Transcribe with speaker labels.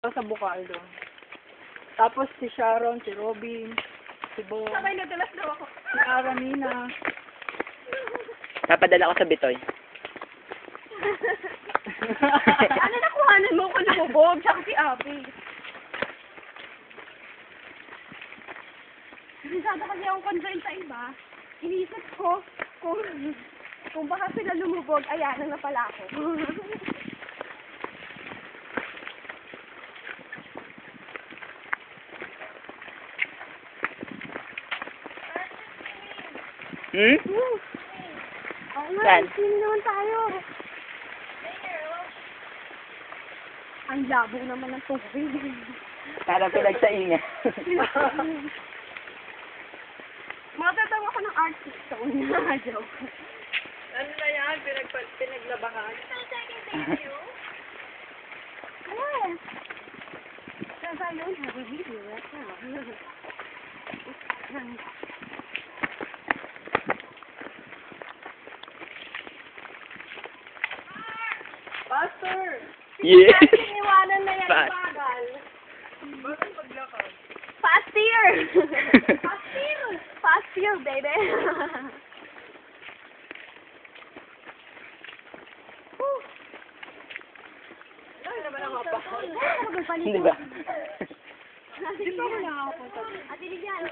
Speaker 1: Sa Bukal doon. Tapos si Sharon, si Robin, si Bo,
Speaker 2: Sabay nadalas daw ako.
Speaker 1: si Aramina.
Speaker 3: Napadala ko sa Bitoy.
Speaker 2: Ano nakuhanan mo kung lumubog? Tsaka si Abby. Masyado kasi akong concern sa iba. Iniisip ko kung baka sila lumubog, ayan na pala ako.
Speaker 3: Hmm?
Speaker 2: Oo nga,
Speaker 3: Saan?
Speaker 2: sino naman tayo? Ang labo naman ng tubig.
Speaker 3: Para pinagsaingan.
Speaker 2: Matatawa ko ng artist stone. Joke.
Speaker 1: Ano na yan? Pinaglabahan?
Speaker 2: Yes. Because I don't have a video right now.
Speaker 1: Pastor!
Speaker 3: Yes.
Speaker 2: Iniwanan na yan,
Speaker 3: Fast.
Speaker 2: bagal.
Speaker 1: Bakit paglakad?
Speaker 2: Fast year! Fast year! Fast year, baby!
Speaker 1: Ano naman ang mapahal?
Speaker 3: Hindi ba?
Speaker 2: Hindi pa ako nakakapunta. Ate Lilian,